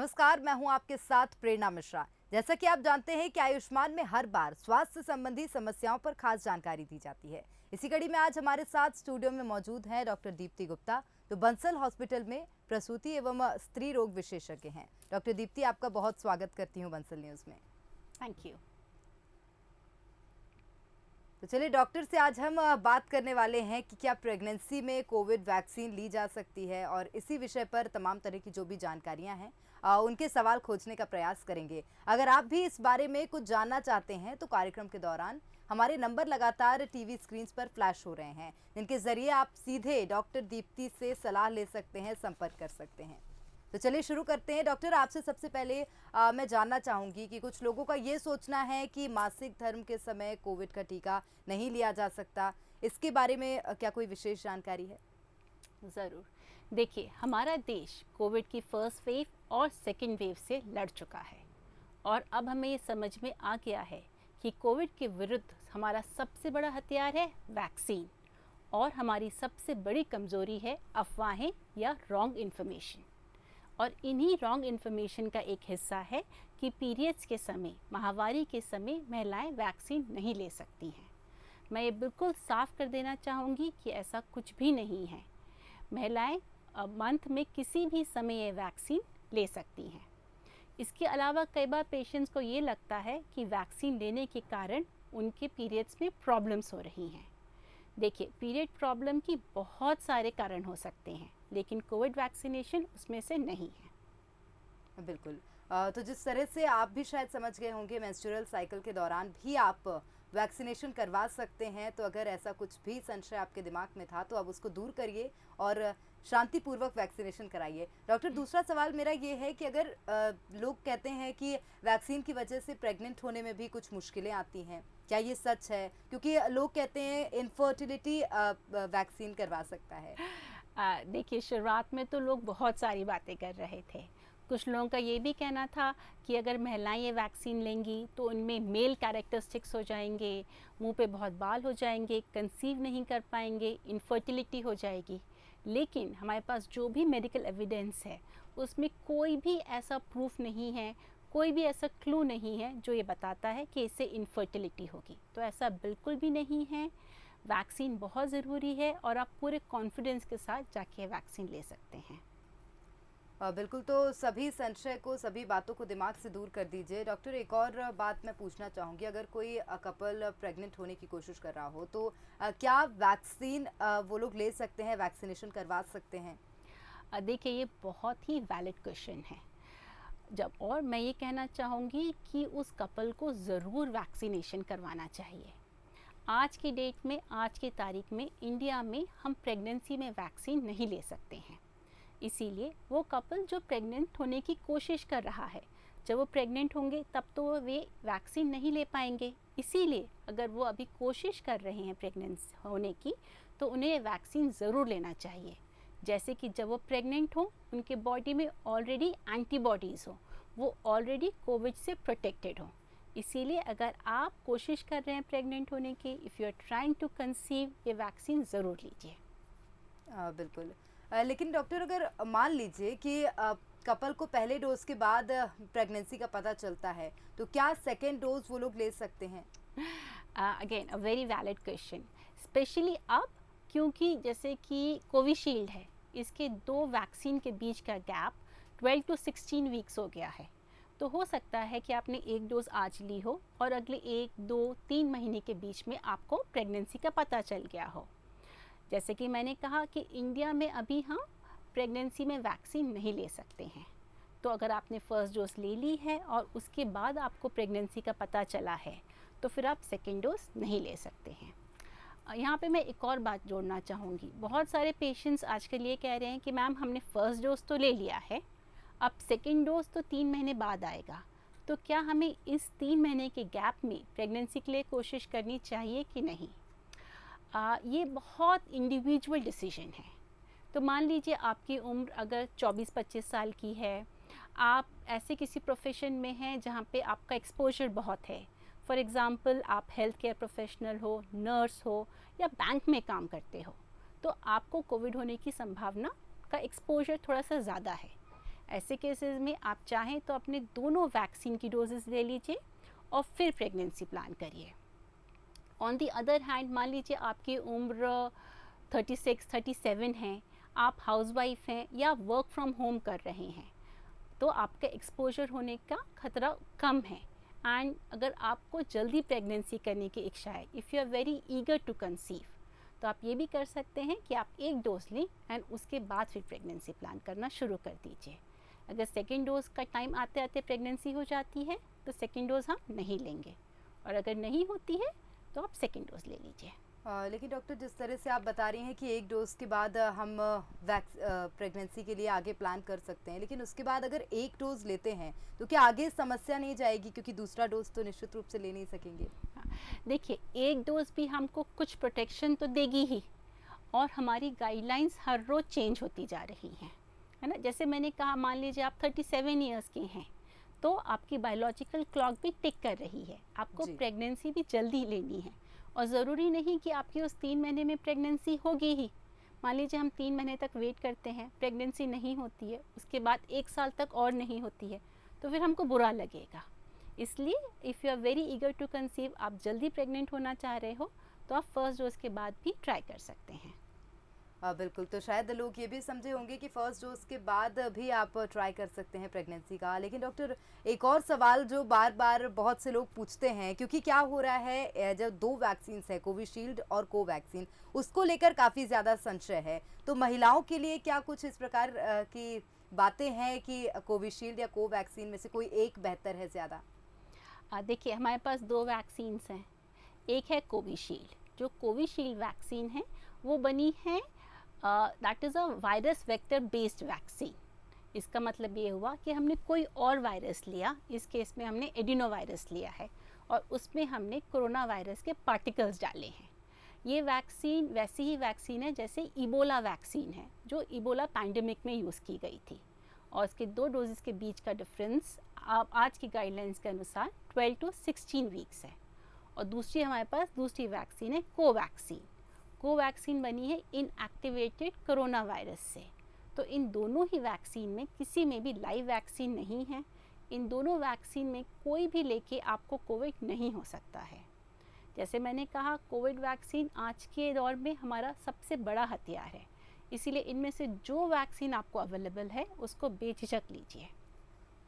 नमस्कार, मैं हूं आपके साथ प्रेरणा मिश्रा। जैसा कि आप जानते हैं कि आयुष्मान में हर बार स्वास्थ्य संबंधी समस्याओं पर खास जानकारी दी जाती है। इसी कड़ी में आज हमारे साथ स्टूडियो में मौजूद हैं डॉक्टर दीप्ति गुप्ता, जो बंसल हॉस्पिटल में प्रसूति एवं स्त्री रोग विशेषज्ञ हैं। डॉक्टर दीप्ति, आपका बहुत स्वागत करती हूँ बंसल न्यूज में। Thank you. तो चलिए डॉक्टर से आज हम बात करने वाले हैं कि क्या प्रेगनेंसी में कोविड वैक्सीन ली जा सकती है, और इसी विषय पर तमाम तरह की जो भी जानकारियां हैं उनके सवाल खोजने का प्रयास करेंगे। अगर आप भी इस बारे में कुछ जानना चाहते हैं तो कार्यक्रम के दौरान हमारे नंबर लगातार टीवी स्क्रीन पर फ्लैश हो रहे हैं, जिनके जरिए आप सीधे डॉक्टर दीप्ति से सलाह ले सकते हैं, संपर्क कर सकते हैं। तो चलिए शुरू करते हैं। डॉक्टर, आपसे सबसे पहले मैं जानना चाहूँगी कि कुछ लोगों का ये सोचना है कि मासिक धर्म के समय कोविड का टीका नहीं लिया जा सकता, इसके बारे में क्या कोई विशेष जानकारी है? ज़रूर। देखिए, हमारा देश कोविड की फर्स्ट वेव और सेकेंड वेव से लड़ चुका है और अब हमें ये समझ में आ गया है कि कोविड के विरुद्ध हमारा सबसे बड़ा हथियार है वैक्सीन, और हमारी सबसे बड़ी कमज़ोरी है अफवाहें या रॉन्ग इन्फॉर्मेशन। और इन्हीं रॉन्ग इन्फॉर्मेशन का एक हिस्सा है कि पीरियड्स के समय, माहवारी के समय महिलाएं वैक्सीन नहीं ले सकती हैं। मैं ये बिल्कुल साफ कर देना चाहूँगी कि ऐसा कुछ भी नहीं है। महिलाएं मंथ में किसी भी समय ये वैक्सीन ले सकती हैं। इसके अलावा कई बार पेशेंट्स को ये लगता है कि वैक्सीन लेने के कारण उनके पीरियड्स में प्रॉब्लम्स हो रही हैं। देखिए, पीरियड प्रॉब्लम की बहुत सारे कारण हो सकते हैं, लेकिन कोविड वैक्सीनेशन उसमें से नहीं है। बिल्कुल। तो जिस तरह से आप भी शायद समझ गए होंगे, मेंस्ट्रुअल साइकिल के दौरान भी आप वैक्सीनेशन करवा सकते हैं। तो अगर ऐसा कुछ भी संशय आपके दिमाग में था तो अब उसको दूर करिए और शांतिपूर्वक वैक्सीनेशन कराइए। डॉक्टर, दूसरा सवाल मेरा ये है कि अगर लोग कहते हैं कि वैक्सीन की वजह से प्रेग्नेंट होने में भी कुछ मुश्किलें आती हैं, क्या ये सच है? क्योंकि लोग कहते हैं इनफर्टिलिटी वैक्सीन करवा सकता है। देखिए, शुरुआत में तो लोग बहुत सारी बातें कर रहे थे। कुछ लोगों का ये भी कहना था कि अगर महिलाएं ये वैक्सीन लेंगी तो उनमें मेल कैरेक्टरिस्टिक्स हो जाएंगे, मुंह पे बहुत बाल हो जाएंगे, कंसीव नहीं कर पाएंगे, इनफर्टिलिटी हो जाएगी। लेकिन हमारे पास जो भी मेडिकल एविडेंस है उसमें कोई भी ऐसा प्रूफ नहीं है, कोई भी ऐसा क्लू नहीं है जो ये बताता है कि इससे इनफर्टिलिटी होगी। तो ऐसा बिल्कुल भी नहीं है। वैक्सीन बहुत ज़रूरी है और आप पूरे कॉन्फिडेंस के साथ जाके वैक्सीन ले सकते हैं। बिल्कुल। तो सभी संशय को, सभी बातों को दिमाग से दूर कर दीजिए। डॉक्टर, एक और बात मैं पूछना चाहूँगी, अगर कोई कपल प्रेग्नेंट होने की कोशिश कर रहा हो तो क्या वैक्सीन वो लोग ले सकते हैं, वैक्सीनेशन करवा सकते हैं? देखिए, ये बहुत ही वैलिड क्वेश्चन है। और मैं ये कहना चाहूँगी कि उस कपल को ज़रूर वैक्सीनेशन करवाना चाहिए। आज की डेट में, आज की तारीख में इंडिया में हम प्रेगनेंसी में वैक्सीन नहीं ले सकते हैं। इसीलिए वो कपल जो प्रेग्नेंट होने की कोशिश कर रहा है, जब वो प्रेग्नेंट होंगे तब तो वे वैक्सीन नहीं ले पाएंगे। इसीलिए अगर वो अभी कोशिश कर रहे हैं प्रेग्नेंट होने की, तो उन्हें वैक्सीन ज़रूर लेना चाहिए। जैसे कि जब वो प्रेग्नेंट हो, उनके बॉडी में ऑलरेडी एंटीबॉडीज़ हो, वो ऑलरेडी कोविड से प्रोटेक्टेड हो। इसीलिए अगर आप कोशिश कर रहे हैं प्रेग्नेंट होने की, if you are trying to conceive, ये वैक्सीन ज़रूर लीजिए। बिल्कुल। लेकिन डॉक्टर, अगर मान लीजिए कि कपल को पहले डोज के बाद प्रेगनेंसी का पता चलता है, तो क्या सेकेंड डोज वो लोग ले सकते हैं? Again a very valid question, specially अब, क्योंकि जैसे कि कोविशील्ड है, इसके 2 वैक्सीन के बीच का गैप 12 to 16 वीक्स हो गया है। तो हो सकता है कि आपने एक डोज आज ली हो और अगले 1, 2, 3 महीने के बीच में आपको प्रेगनेंसी का पता चल गया हो। जैसे कि मैंने कहा कि इंडिया में अभी हम प्रेगनेंसी में वैक्सीन नहीं ले सकते हैं। तो अगर आपने फर्स्ट डोज ले ली है और उसके बाद आपको प्रेगनेंसी का पता चला है, तो फिर आप सेकेंड डोज नहीं ले सकते हैं। यहाँ पे मैं एक और बात जोड़ना चाहूँगी। बहुत सारे पेशेंट्स आजकल ये कह रहे हैं कि मैम, हमने फ़र्स्ट डोज तो ले लिया है, अब सेकेंड डोज तो 3 महीने बाद आएगा, तो क्या हमें इस 3 महीने के गैप में प्रेगनेंसी के लिए कोशिश करनी चाहिए कि नहीं? ये बहुत इंडिविजुअल डिसीजन है। तो मान लीजिए आपकी उम्र अगर 24-25 साल की है, आप ऐसे किसी प्रोफेशन में हैं जहाँ पे आपका एक्सपोजर बहुत है। फॉर एग्ज़ाम्पल, आप हेल्थ केयर प्रोफेशनल हो, नर्स हो या बैंक में काम करते हो, तो आपको कोविड होने की संभावना का एक्सपोजर थोड़ा सा ज़्यादा है। ऐसे केसेस में आप चाहें तो अपने दोनों वैक्सीन की डोजेस ले लीजिए और फिर प्रेगनेंसी प्लान करिए। ऑन दी अदर हैंड, मान लीजिए आपकी उम्र 36, 37 है, आप हाउसवाइफ हैं या वर्क फ्रॉम होम कर रहे हैं, तो आपका एक्सपोजर होने का खतरा कम है। एंड अगर आपको जल्दी प्रेगनेंसी करने की इच्छा है, if you are very eager to conceive, तो आप ये भी कर सकते हैं कि आप एक डोज लें एंड उसके बाद फिर प्रेगनेंसी प्लान करना शुरू कर दीजिए। अगर सेकेंड डोज का टाइम आते आते प्रेगनेंसी हो जाती है तो सेकेंड डोज हम नहीं लेंगे, और अगर नहीं होती है तो आप सेकेंड डोज ले लीजिए। लेकिन डॉक्टर, जिस तरह से आप बता रही हैं कि एक डोज के बाद हम प्रेगनेंसी के लिए आगे प्लान कर सकते हैं, लेकिन उसके बाद अगर एक डोज लेते हैं तो क्या आगे समस्या नहीं जाएगी, क्योंकि दूसरा डोज तो निश्चित रूप से ले नहीं सकेंगे? देखिए, एक डोज भी हमको कुछ प्रोटेक्शन तो देगी ही, और हमारी गाइडलाइंस हर रोज़ चेंज होती जा रही हैं, है ना। जैसे मैंने कहा, मान लीजिए आप 37 ईयर्स के हैं, तो आपकी बायोलॉजिकल क्लॉक भी टिक कर रही है, आपको प्रेगनेंसी भी जल्दी लेनी है, और ज़रूरी नहीं कि आपकी उस 3 महीने में प्रेगनेंसी होगी ही। मान लीजिए हम 3 महीने तक वेट करते हैं, प्रेगनेंसी नहीं होती है, उसके बाद 1 साल तक और नहीं होती है, तो फिर हमको बुरा लगेगा। इसलिए if you are very eager to conceive, आप जल्दी प्रेग्नेंट होना चाह रहे हो, तो आप फर्स्ट डोज के बाद भी ट्राई कर सकते हैं। बिल्कुल, तो शायद लोग ये भी समझे होंगे कि फर्स्ट डोज के बाद भी आप ट्राई कर सकते हैं प्रेगनेंसी का। लेकिन डॉक्टर, एक और सवाल जो बार बार बहुत से लोग पूछते हैं, क्योंकि क्या हो रहा है, जब 2 वैक्सीन है, कोविशील्ड और कोवैक्सीन, उसको लेकर काफ़ी ज़्यादा संशय है। तो महिलाओं के लिए क्या कुछ इस प्रकार की बातें हैं कि कोविशील्ड या कोवैक्सीन में से कोई एक बेहतर है ज़्यादा? देखिए, हमारे पास 2 वैक्सीन्स हैं। एक है कोविशील्ड। जो कोविशील्ड वैक्सीन है वो बनी है, that is a virus vector based vaccine. इसका मतलब ये हुआ कि हमने कोई और वायरस लिया, इस केस में हमने एडिनो वायरस लिया है, और उसमें हमने कोरोना वायरस के पार्टिकल्स डाले हैं। ये वैक्सीन वैसी ही वैक्सीन है जैसे इबोला वैक्सीन है, जो इबोला पैंडेमिक में यूज़ की गई थी, और इसके 2 डोजेस के बीच का डिफरेंस आज की गाइडलाइंस के अनुसार 12 to 16 वीक्स है। और दूसरी हमारे पास दूसरी वैक्सीन है कोवैक्सीन। कोवैक्सीन बनी है इनएक्टिवेटेड कोरोना वायरस से। तो इन दोनों ही वैक्सीन में किसी में भी लाइव वैक्सीन नहीं है। इन दोनों वैक्सीन में कोई भी लेके आपको कोविड नहीं हो सकता है। जैसे मैंने कहा, कोविड वैक्सीन आज के दौर में हमारा सबसे बड़ा हथियार है, इसीलिए इनमें से जो वैक्सीन आपको अवेलेबल है उसको बेझिझक लीजिए।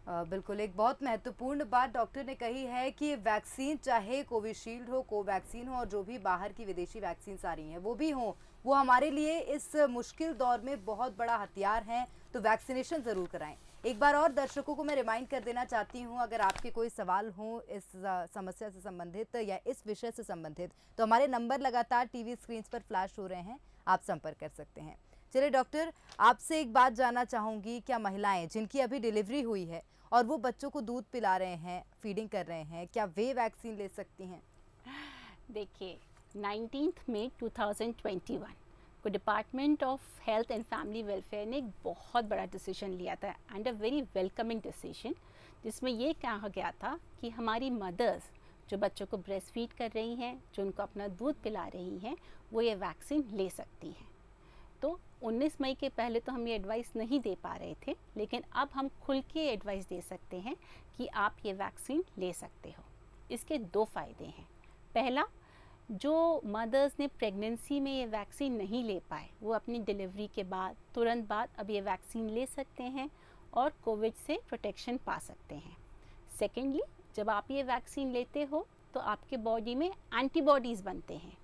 बिल्कुल, एक बहुत महत्वपूर्ण बात डॉक्टर ने कही है कि वैक्सीन, चाहे कोविशील्ड हो, कोवैक्सीन हो, और जो भी बाहर की विदेशी वैक्सीन आ रही हैं वो भी हों, वो हमारे लिए इस मुश्किल दौर में बहुत बड़ा हथियार हैं। तो वैक्सीनेशन ज़रूर कराएं। एक बार और दर्शकों को मैं रिमाइंड कर देना चाहती हूँ, अगर आपके कोई सवाल हों इस समस्या से संबंधित या इस विषय से संबंधित, तो हमारे नंबर लगातार टीवी स्क्रीन पर फ्लैश हो रहे हैं, आप संपर्क कर सकते हैं। चलिए डॉक्टर, आपसे एक बात जानना चाहूँगी, क्या महिलाएं जिनकी अभी डिलीवरी हुई है और वो बच्चों को दूध पिला रहे हैं, फीडिंग कर रहे हैं, क्या वे वैक्सीन ले सकती हैं? देखिए, 19 मई 2021 को department of health and family welfare ने एक बहुत बड़ा डिसीजन लिया था, and a very welcoming decision, जिसमें ये कहा गया था कि हमारी मदर्स जो बच्चों को ब्रेस्ट फीड कर रही हैं, जो उनको अपना दूध पिला रही हैं, वो ये वैक्सीन ले सकती हैं। तो 19 मई के पहले तो हम ये एडवाइस नहीं दे पा रहे थे, लेकिन अब हम खुल के एडवाइस दे सकते हैं कि आप ये वैक्सीन ले सकते हो। इसके 2 फ़ायदे हैं। पहला, जो मदर्स ने प्रेगनेंसी में ये वैक्सीन नहीं ले पाए, वो अपनी डिलीवरी के बाद तुरंत बाद अब ये वैक्सीन ले सकते हैं और कोविड से प्रोटेक्शन पा सकते हैं। सेकेंडली, जब आप ये वैक्सीन लेते हो तो आपके बॉडी में एंटीबॉडीज़ बनते हैं,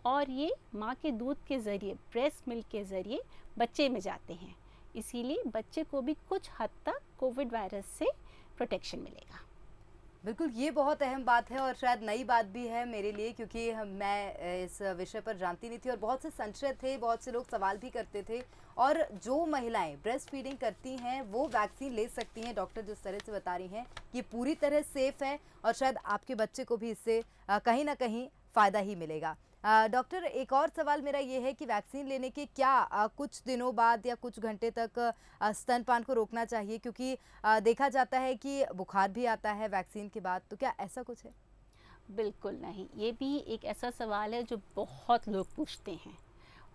और ये माँ के दूध के ज़रिए, ब्रेस्ट मिल्क के ज़रिए बच्चे में जाते हैं। इसीलिए बच्चे को भी कुछ हद तक कोविड वायरस से प्रोटेक्शन मिलेगा। बिल्कुल, ये बहुत अहम बात है और शायद नई बात भी है मेरे लिए, क्योंकि मैं इस विषय पर जानती नहीं थी और बहुत से संशय थे, बहुत से लोग सवाल भी करते थे। और जो महिलाएं ब्रेस्ट फीडिंग करती हैं वो वैक्सीन ले सकती हैं। डॉक्टर जिस तरह से बता रही हैं कि पूरी तरह सेफ है और शायद आपके बच्चे को भी इससे कहीं ना कहीं फ़ायदा ही मिलेगा। डॉक्टर, एक और सवाल मेरा ये है कि वैक्सीन लेने के क्या कुछ दिनों बाद या कुछ घंटे तक स्तनपान को रोकना चाहिए, क्योंकि देखा जाता है कि बुखार भी आता है वैक्सीन के बाद, तो क्या ऐसा कुछ है? बिल्कुल नहीं, ये भी एक ऐसा सवाल है जो बहुत लोग पूछते हैं,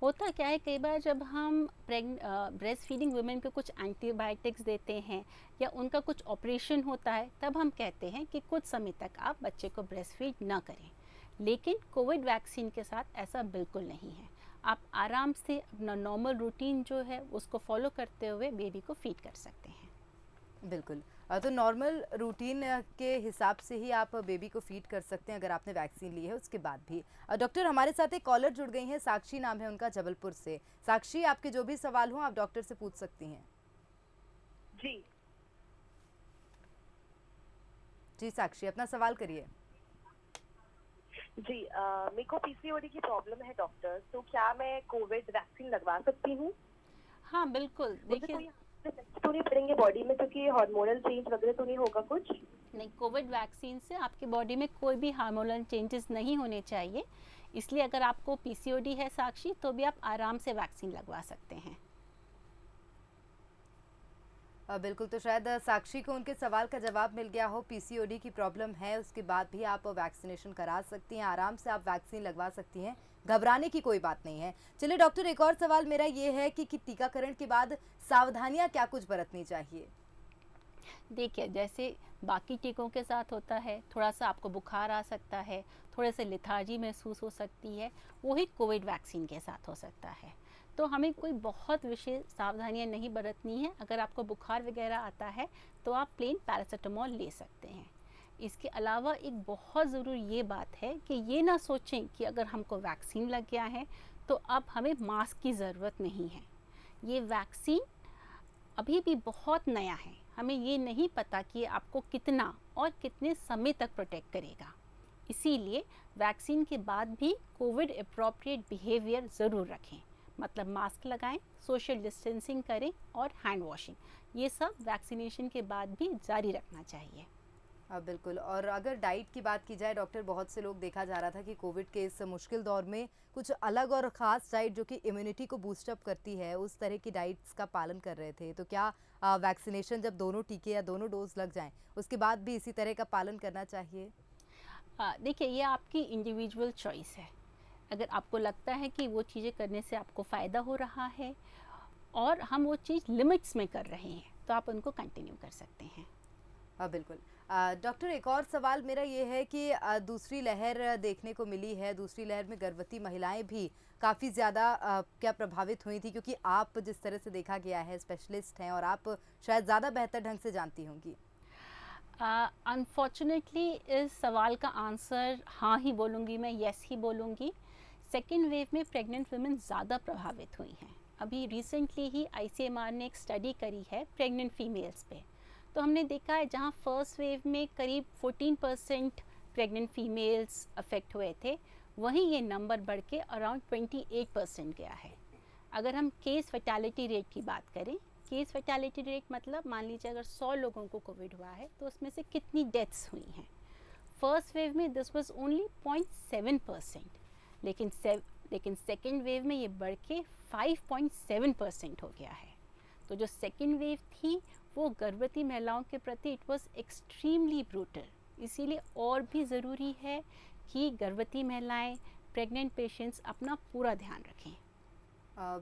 होता क्या है, कई बार जब हम ब्रेस्ट फीडिंग वुमेन को कुछ एंटीबायोटिक्स देते हैं या उनका कुछ ऑपरेशन होता है, तब हम कहते हैं कि कुछ समय तक आप बच्चे को ब्रेस्ट फीड ना करें। लेकिन कोविड वैक्सीन के साथ ऐसा बिल्कुल नहीं है। आप आराम से अपना नॉर्मल रूटीन जो है उसको फॉलो करते हुए बेबी को फीड कर सकते हैं। बिल्कुल। तो नॉर्मल रूटीन के हिसाब से ही आप बेबी को फीड कर सकते हैं अगर आपने वैक्सीन ली है उसके बाद भी। डॉक्टर, हमारे साथ एक कॉलर जुड़ गई हैं, साक्षी नाम है उनका, जबलपुर से। साक्षी, आपके जो भी सवाल हो आप डॉक्टर से पूछ सकती हैं। जी जी साक्षी, अपना सवाल करिए। जी मेरे को पीसीओडी की प्रॉब्लम है डॉक्टर, तो क्या मैं कोविड वैक्सीन लगवा सकती हूँ? हाँ बिल्कुल, मुझे देखिए, कोई effects तो नहीं पड़ेंगे बॉडी में, क्योंकि हार्मोनल चेंज वगैरह तो नहीं होगा कुछ? नहीं, कोविड वैक्सीन से आपके बॉडी में कोई भी हार्मोनल चेंजेस नहीं होने चाहिए। इसलिए अगर आपको पीसीओडी है साक्षी, तो भी आप आराम से वैक्सीन लगवा सकते हैं। बिल्कुल, तो शायद साक्षी को उनके सवाल का जवाब मिल गया हो। पीसीओडी की प्रॉब्लम है, उसके बाद भी आप वैक्सीनेशन करा सकती हैं, आराम से आप वैक्सीन लगवा सकती हैं, घबराने की कोई बात नहीं है। चलिए डॉक्टर, एक और सवाल मेरा ये है कि टीकाकरण के बाद सावधानियां क्या कुछ बरतनी चाहिए? देखिए, जैसे बाकी टीकों के साथ होता है, थोड़ा सा आपको बुखार आ सकता है, थोड़े से लेथार्जी महसूस हो सकती है, वही कोविड वैक्सीन के साथ हो सकता है। तो हमें कोई बहुत विशेष सावधानियां नहीं बरतनी है। अगर आपको बुखार वगैरह आता है तो आप प्लेन पैरासीटामोल ले सकते हैं। इसके अलावा एक बहुत ज़रूरी ये बात है कि ये ना सोचें कि अगर हमको वैक्सीन लग गया है तो अब हमें मास्क की ज़रूरत नहीं है। ये वैक्सीन अभी भी बहुत नया है, हमें ये नहीं पता कि आपको कितना और कितने समय तक प्रोटेक्ट करेगा। इसीलिए वैक्सीन के बाद भी कोविड अप्रोप्रिएट बिहेवियर ज़रूर रखें, मतलब मास्क लगाएं, सोशल डिस्टेंसिंग करें और हैंड वॉशिंग, ये सब वैक्सीनेशन के बाद भी जारी रखना चाहिए। बिल्कुल। और अगर डाइट की बात की जाए डॉक्टर, बहुत से लोग देखा जा रहा था कि कोविड के इस मुश्किल दौर में कुछ अलग और ख़ास डाइट जो कि इम्यूनिटी को बूस्टअप करती है, उस तरह की डाइट्स का पालन कर रहे थे। तो क्या वैक्सीनेशन जब दोनों टीके या दोनों डोज लग जाएं उसके बाद भी इसी तरह का पालन करना चाहिए? देखिए, ये आपकी इंडिविजुअल चॉइस है। अगर आपको लगता है कि वो चीज़ें करने से आपको फ़ायदा हो रहा है और हम वो चीज़ लिमिट्स में कर रहे हैं, तो आप उनको कंटिन्यू कर सकते हैं। बिल्कुल। डॉक्टर, एक और सवाल मेरा ये है कि दूसरी लहर देखने को मिली है, दूसरी लहर में गर्भवती महिलाएं भी काफ़ी ज़्यादा क्या प्रभावित हुई थी? क्योंकि आप जिस तरह से देखा गया है, स्पेशलिस्ट हैं और आप शायद ज़्यादा बेहतर ढंग से जानती होंगी। अनफॉर्चुनेटली इस सवाल का आंसर हाँ ही बोलूँगी, मैं येस ही बोलूँगी। सेकेंड वेव में प्रेग्नेंट वुमेन ज़्यादा प्रभावित हुई हैं। अभी रिसेंटली ही आईसीएमआर ने एक स्टडी करी है प्रेग्नेंट फीमेल्स पे, तो हमने देखा है जहाँ फर्स्ट वेव में करीब 14% प्रेग्नेंट फीमेल्स अफेक्ट हुए थे, वहीं ये नंबर बढ़ के अराउंड 28% गया है। अगर हम केस फैटेलिटी रेट की बात करें, केस फैटेलिटी रेट मतलब मान लीजिए अगर 100 लोगों को कोविड हुआ है तो उसमें से कितनी डेथ्स हुई हैं। फर्स्ट वेव में दिस वाज ओनली 0.7%, लेकिन सेकेंड वेव में ये बढ़ के 5.7% हो गया है। तो जो सेकेंड वेव थी वो गर्भवती महिलाओं के प्रति इट वाज एक्सट्रीमली ब्रूटल। इसीलिए और भी ज़रूरी है कि गर्भवती महिलाएं, प्रेग्नेंट पेशेंट्स अपना पूरा ध्यान रखें।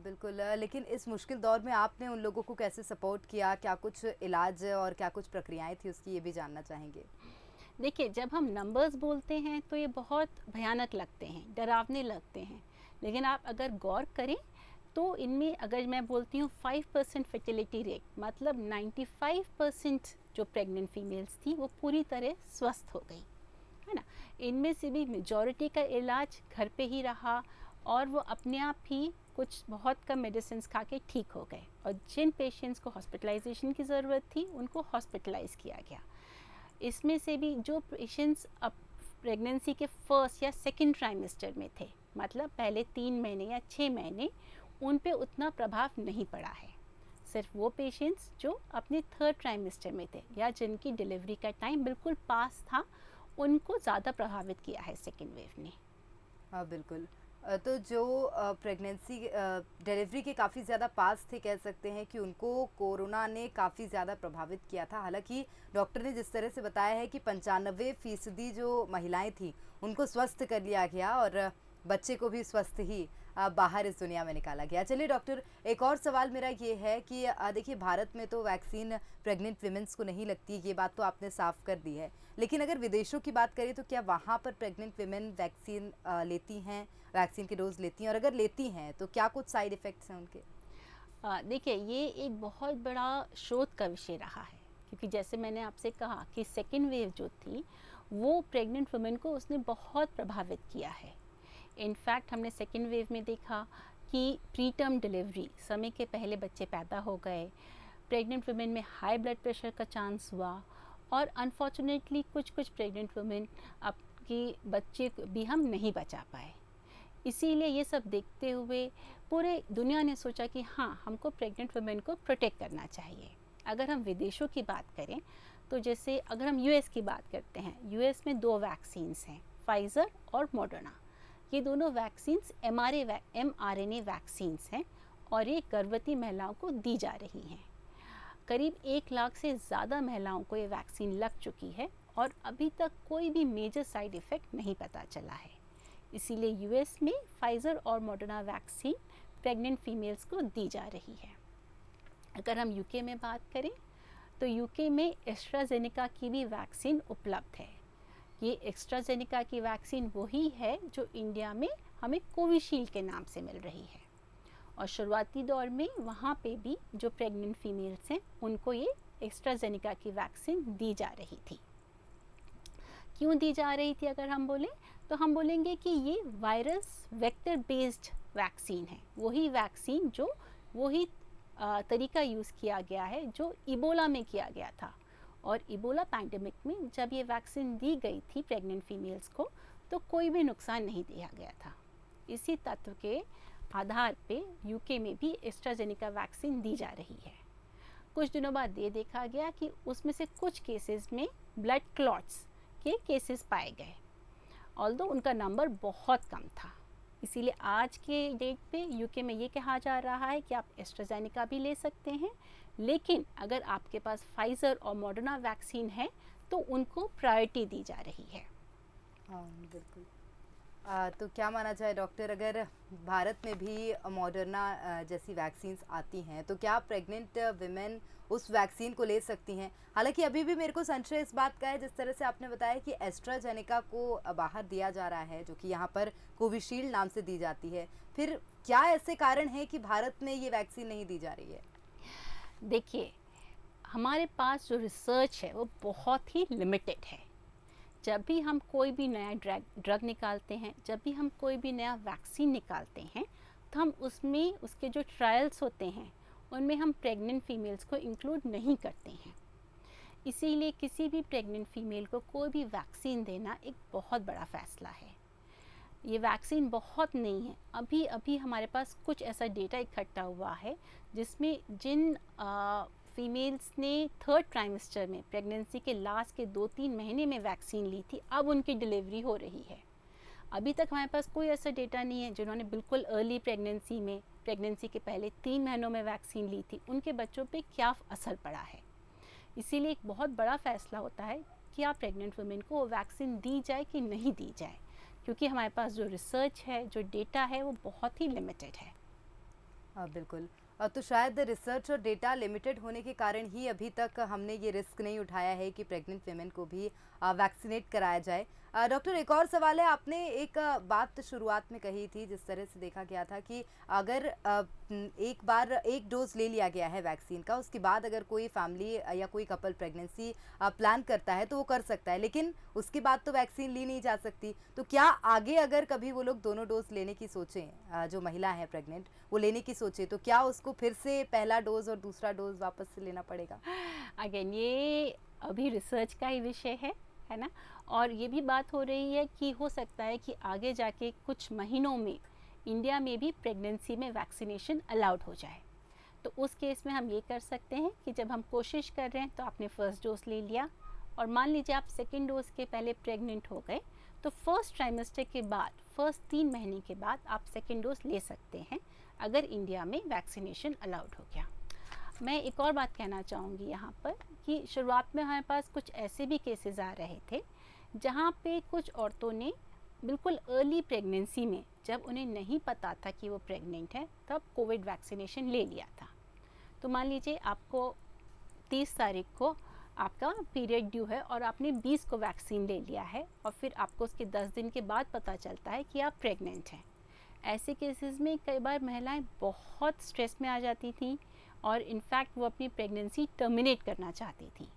बिल्कुल। लेकिन इस मुश्किल दौर में आपने उन लोगों को कैसे सपोर्ट किया? क्या कुछ इलाज और क्या कुछ प्रक्रियाएं थी उसकी, ये भी जानना चाहेंगे। देखिए, जब हम नंबर्स बोलते हैं तो ये बहुत भयानक लगते हैं, डरावने लगते हैं, लेकिन आप अगर गौर करें तो इनमें अगर मैं बोलती हूँ 5% फर्टिलिटी रेट, मतलब 95% जो प्रेग्नेंट फीमेल्स थी वो पूरी तरह स्वस्थ हो गई, है ना। इनमें से भी मेजॉरिटी का इलाज घर पे ही रहा और वो अपने आप ही कुछ बहुत कम मेडिसिन खा के ठीक हो गए, और जिन पेशेंट्स को हॉस्पिटलाइजेशन की ज़रूरत थी उनको हॉस्पिटलाइज किया गया। इसमें से भी जो पेशेंट्स अब प्रेगनेंसी के फर्स्ट या सेकंड ट्राइमेस्टर में थे, मतलब पहले 3 महीने या 6 महीने, उन पे उतना प्रभाव नहीं पड़ा है। सिर्फ वो पेशेंट्स जो अपने थर्ड ट्राइमेस्टर में थे या जिनकी डिलीवरी का टाइम बिल्कुल पास था, उनको ज़्यादा प्रभावित किया है सेकेंड वेव ने। हाँ बिल्कुल। तो जो प्रेगनेंसी डिलीवरी के काफ़ी ज़्यादा पास थे, कह सकते हैं कि उनको कोरोना ने काफ़ी ज़्यादा प्रभावित किया था। हालांकि डॉक्टर ने जिस तरह से बताया है कि 95% जो महिलाएं थी उनको स्वस्थ कर लिया गया और बच्चे को भी स्वस्थ ही बाहर इस दुनिया में निकाला गया। चलिए डॉक्टर, एक और सवाल मेरा ये है कि देखिए भारत में तो वैक्सीन प्रेग्नेंट विमेंस को नहीं लगती, ये बात तो आपने साफ कर दी है, लेकिन अगर विदेशों की बात करें तो क्या वहाँ पर प्रेग्नेंट विमेन वैक्सीन लेती हैं, वैक्सीन की डोज लेती हैं, और अगर लेती हैं तो क्या कुछ साइड इफ़ेक्ट्स हैं उनके? देखिए, ये एक बहुत बड़ा शोध का विषय रहा है, क्योंकि जैसे मैंने आपसे कहा कि सेकेंड वेव जो थी वो प्रेग्नेंट वुमेन को उसने बहुत प्रभावित किया है। इनफैक्ट हमने सेकेंड वेव में देखा कि प्री टर्म डिलीवरी, समय के पहले बच्चे पैदा हो गए, प्रेग्नेंट वुमेन में हाई ब्लड प्रेशर का चांस हुआ, और अनफॉर्चुनेटली कुछ प्रेग्नेंट वुमेन आपकी बच्चे भी हम नहीं बचा पाए। इसीलिए ये सब देखते हुए पूरे दुनिया ने सोचा कि हाँ, हमको प्रेग्नेंट वुमेन को प्रोटेक्ट करना चाहिए। अगर हम विदेशों की बात करें तो जैसे अगर हम यूएस की बात करते हैं, यूएस में 2 वैक्सीन्स हैं, फाइज़र और मॉडर्ना। ये दोनों वैक्सीन्स mRNA वैक्सीन्स हैं और ये गर्भवती महिलाओं को दी जा रही हैं। करीब 1 लाख से ज़्यादा महिलाओं को ये वैक्सीन लग चुकी है और अभी तक कोई भी मेजर साइड इफ़ेक्ट नहीं पता चला है। इसीलिए यूएस में फाइज़र और मॉडर्ना वैक्सीन प्रेग्नेंट फीमेल्स को दी जा रही है। अगर हम यूके में बात करें तो यूके में एस्ट्राजेनेका की भी वैक्सीन उपलब्ध है। ये एस्ट्राजेनेका की वैक्सीन वही है जो इंडिया में हमें कोविशील्ड के नाम से मिल रही है, और शुरुआती दौर में वहाँ पे भी जो प्रेग्नेंट फीमेल्स हैं उनको ये एस्ट्राजेनेका की वैक्सीन दी जा रही थी। क्यों दी जा रही थी अगर हम बोलें तो हम बोलेंगे कि ये वायरस वेक्टर बेस्ड वैक्सीन है, वही वैक्सीन जो वही तरीका यूज़ किया गया है जो इबोला में किया गया था। और इबोला पैंडेमिक में जब ये वैक्सीन दी गई थी प्रेग्नेंट फीमेल्स को तो कोई भी नुकसान नहीं दिया गया था। इसी तत्व के आधार पे यूके में भी एस्ट्राजेनेका वैक्सीन दी जा रही है। कुछ दिनों बाद ये देखा गया कि उसमें से कुछ केसेस में ब्लड क्लॉट्स के केसेस पाए गए, ऑल्दो उनका नंबर बहुत कम था। इसीलिए आज के डेट पे यूके में ये कहा जा रहा है कि आप एस्ट्राजेनेका भी ले सकते हैं, लेकिन अगर आपके पास फाइज़र और मॉडर्ना वैक्सीन है तो उनको प्रायोरिटी दी जा रही है। हाँ बिल्कुल। तो क्या माना जाए डॉक्टर, अगर भारत में भी मॉडर्ना जैसी वैक्सीन्स आती हैं तो क्या प्रेग्नेंट विमेन उस वैक्सीन को ले सकती हैं? हालांकि अभी भी मेरे को संशय इस बात का है, जिस तरह से आपने बताया कि एस्ट्राजेनेका को बाहर दिया जा रहा है जो कि यहाँ पर कोविशील्ड नाम से दी जाती है, फिर क्या ऐसे कारण है कि भारत में ये वैक्सीन नहीं दी जा रही है? देखिए, हमारे पास जो रिसर्च है वो बहुत ही लिमिटेड है। जब भी हम कोई भी नया ड्रग निकालते हैं, जब भी हम कोई भी नया वैक्सीन निकालते हैं तो हम उसमें उसके जो ट्रायल्स होते हैं उनमें हम प्रेग्नेंट फीमेल्स को इंक्लूड नहीं करते हैं। इसीलिए किसी भी प्रेग्नेंट फीमेल को कोई भी वैक्सीन देना एक बहुत बड़ा फैसला है। ये वैक्सीन बहुत नहीं है, अभी अभी हमारे पास कुछ ऐसा डेटा इकट्ठा हुआ है जिसमें जिन फीमेल्स ने 3rd ट्राइमेस्टर में प्रेगनेंसी के लास्ट के 2-3 महीने में वैक्सीन ली थी, अब उनकी डिलीवरी हो रही है। अभी तक हमारे पास कोई ऐसा डेटा नहीं है जिन्होंने बिल्कुल अर्ली प्रेगनेंसी में, प्रेगनेंसी के पहले 3 महीनों में वैक्सीन ली थी, उनके बच्चों पे क्या असर पड़ा है। इसीलिए एक बहुत बड़ा फैसला होता है कि आप प्रेग्नेंट वुमेन को वैक्सीन दी जाए कि नहीं दी जाए, क्योंकि हमारे पास जो रिसर्च है, जो डेटा है वो बहुत ही लिमिटेड है। हाँ बिल्कुल। तो शायद रिसर्च और डेटा लिमिटेड होने के कारण ही अभी तक हमने ये रिस्क नहीं उठाया है कि प्रेग्नेंट विमेन को भी वैक्सीनेट कराया जाए। डॉक्टर, एक और सवाल है, आपने एक बात शुरुआत में कही थी, जिस तरह से देखा गया था कि अगर एक बार एक डोज ले लिया गया है वैक्सीन का, उसके बाद अगर कोई फैमिली या कोई कपल प्रेगनेंसी प्लान करता है तो वो कर सकता है, लेकिन उसके बाद तो वैक्सीन ली नहीं जा सकती। तो क्या आगे अगर कभी वो लोग दोनों डोज लेने की सोचें, जो महिला है प्रेग्नेंट वो लेने की सोचे, तो क्या उसको फिर से पहला डोज और दूसरा डोज वापस से लेना पड़ेगा? अगेन ये अभी रिसर्च का ही विषय है ना, और ये भी बात हो रही है कि हो सकता है कि आगे जाके कुछ महीनों में इंडिया में भी प्रेगनेंसी में वैक्सीनेशन अलाउड हो जाए। तो उस केस में हम ये कर सकते हैं कि जब हम कोशिश कर रहे हैं तो आपने फर्स्ट डोज ले लिया, और मान लीजिए आप सेकेंड डोज के पहले प्रेग्नेंट हो गए, तो फर्स्ट ट्राइमेस्टर के बाद, फर्स्ट 3 महीने के बाद आप सेकेंड डोज ले सकते हैं अगर इंडिया में वैक्सीनेशन अलाउड हो गया। मैं एक और बात कहना चाहूँगी यहाँ पर कि शुरुआत में हमारे पास कुछ ऐसे भी केसेस आ रहे थे जहाँ पे कुछ औरतों ने बिल्कुल अर्ली प्रेगनेंसी में जब उन्हें नहीं पता था कि वो प्रेग्नेंट है तब कोविड वैक्सीनेशन ले लिया था। तो मान लीजिए आपको 30 तारीख को आपका पीरियड ड्यू है और आपने 20 को वैक्सीन ले लिया है और फिर आपको उसके 10 दिन के बाद पता चलता है कि आप प्रेग्नेंट हैं। ऐसे केसेस में कई बार महिलाएं बहुत स्ट्रेस में आ जाती थी और इनफैक्ट वो अपनी प्रेगनेंसी टर्मिनेट करना चाहती थी।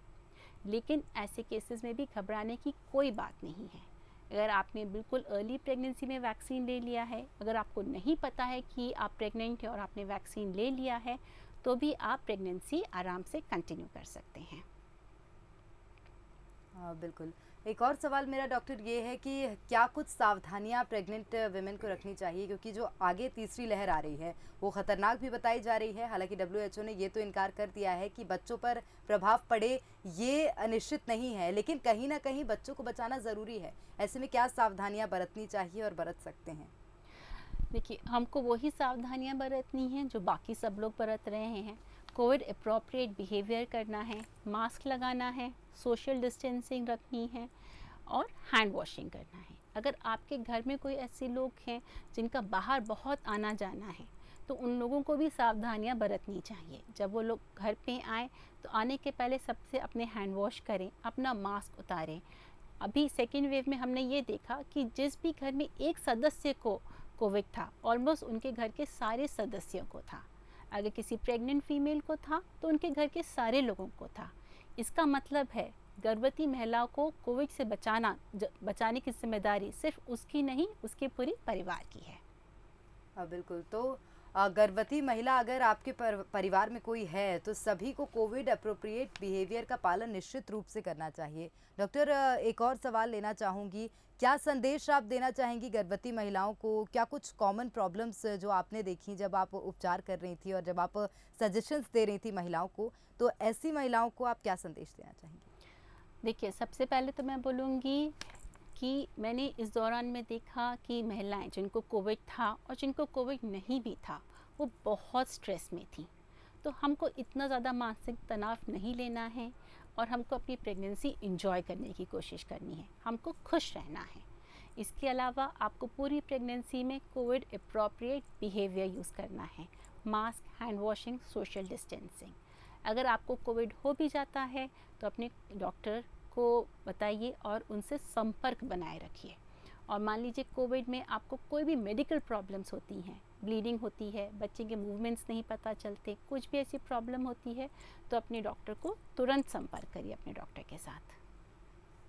लेकिन ऐसे केसेस में भी घबराने की कोई बात नहीं है। अगर आपने बिल्कुल अर्ली प्रेगनेंसी में वैक्सीन ले लिया है, अगर आपको नहीं पता है कि आप प्रेग्नेंट हैं और आपने वैक्सीन ले लिया है, तो भी आप प्रेगनेंसी आराम से कंटिन्यू कर सकते हैं। हाँ बिल्कुल। एक और सवाल मेरा डॉक्टर ये है कि क्या कुछ सावधानियां प्रेग्नेंट विमेन को रखनी चाहिए, क्योंकि जो आगे तीसरी लहर आ रही है वो ख़तरनाक भी बताई जा रही है। हालांकि WHO ने ये तो इनकार कर दिया है कि बच्चों पर प्रभाव पड़े ये निश्चित नहीं है, लेकिन कहीं ना कहीं बच्चों को बचाना ज़रूरी है। ऐसे में क्या सावधानियाँ बरतनी चाहिए और बरत सकते हैं? देखिए, हमको वही सावधानियां बरतनी हैं जो बाकी सब लोग बरत रहे हैं। कोविड अप्रोप्रिएट बिहेवियर करना है, मास्क लगाना है, सोशल डिस्टेंसिंग रखनी है और हैंड वॉशिंग करना है। अगर आपके घर में कोई ऐसे लोग हैं जिनका बाहर बहुत आना जाना है तो उन लोगों को भी सावधानियां बरतनी चाहिए। जब वो लोग घर पे आए तो आने के पहले सबसे अपने हैंड वॉश करें, अपना मास्क उतारें। अभी सेकेंड वेव में हमने ये देखा कि जिस भी घर में एक सदस्य को कोविड था, ऑलमोस्ट उनके घर के सारे सदस्यों को था। अगर किसी प्रेग्नेंट फीमेल को था तो उनके घर के सारे लोगों को था। इसका मतलब है गर्भवती महिलाओं को कोविड से बचाने की जिम्मेदारी सिर्फ उसकी नहीं, उसके पूरे परिवार की है। बिल्कुल। तो गर्भवती महिला अगर आपके परिवार में कोई है तो सभी को कोविड अप्रोप्रिएट बिहेवियर का पालन निश्चित रूप से करना चाहिए। डॉक्टर, एक और सवाल लेना चाहूँगी, क्या संदेश आप देना चाहेंगी गर्भवती महिलाओं को? क्या कुछ कॉमन प्रॉब्लम्स जो आपने देखी जब आप उपचार कर रही थी और जब आप सजेशंस दे रही थी महिलाओं को, तो ऐसी महिलाओं को आप क्या संदेश देना चाहेंगी? देखिए, सबसे पहले तो मैं बोलूँगी कि मैंने इस दौरान में देखा कि महिलाएं जिनको कोविड था और जिनको कोविड नहीं भी था वो बहुत स्ट्रेस में थी। तो हमको इतना ज़्यादा मानसिक तनाव नहीं लेना है और हमको अपनी प्रेगनेंसी एंजॉय करने की कोशिश करनी है, हमको खुश रहना है। इसके अलावा आपको पूरी प्रेगनेंसी में कोविड अप्रोप्रिएट बिहेवियर यूज़ करना है, mask, hand washing, social distancing. अगर आपको कोविड हो भी जाता है तो अपने डॉक्टर को बताइए और उनसे संपर्क बनाए रखिए। और मान लीजिए कोविड में आपको कोई भी मेडिकल प्रॉब्लम्स होती हैं, ब्लीडिंग होती है, बच्चे के मूवमेंट्स नहीं पता चलते, कुछ भी ऐसी प्रॉब्लम होती है तो अपने डॉक्टर को तुरंत संपर्क करिए अपने डॉक्टर के साथ।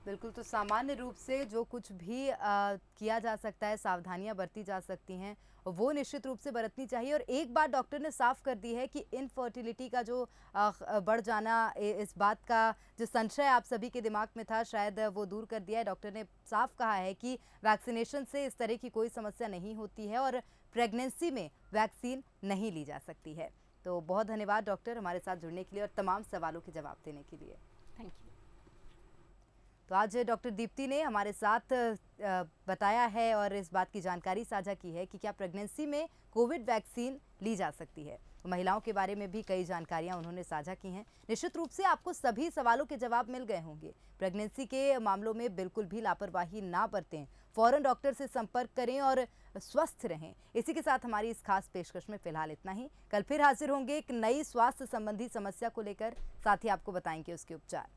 बिल्कुल। तो सामान्य रूप से जो कुछ भी किया जा सकता है, सावधानियां बरती जा सकती हैं, वो निश्चित रूप से बरतनी चाहिए। और एक बात डॉक्टर ने साफ कर दी है कि इनफर्टिलिटी का जो बढ़ जाना, इस बात का जो संशय आप सभी के दिमाग में था, शायद वो दूर कर दिया है। डॉक्टर ने साफ कहा है कि वैक्सीनेशन से इस तरह की कोई समस्या नहीं होती है और प्रेगनेंसी में वैक्सीन नहीं ली जा सकती है। तो बहुत धन्यवाद डॉक्टर, हमारे साथ जुड़ने के लिए और तमाम सवालों के जवाब देने के लिए। Thank you. तो आज डॉक्टर दीप्ति ने हमारे साथ बताया है और इस बात की जानकारी साझा की है कि क्या प्रेगनेंसी में कोविड वैक्सीन ली जा सकती है। महिलाओं के बारे में भी कई जानकारियां उन्होंने साझा की हैं। निश्चित रूप से आपको सभी सवालों के जवाब मिल गए होंगे। प्रेगनेंसी के मामलों में बिल्कुल भी लापरवाही ना बरतें, फौरन डॉक्टर से संपर्क करें और स्वस्थ रहें। इसी के साथ हमारी इस खास पेशकश में फिलहाल इतना ही। कल फिर हाजिर होंगे एक नई स्वास्थ्य संबंधी समस्या को लेकर, साथ ही आपको बताएंगे उसके उपचार।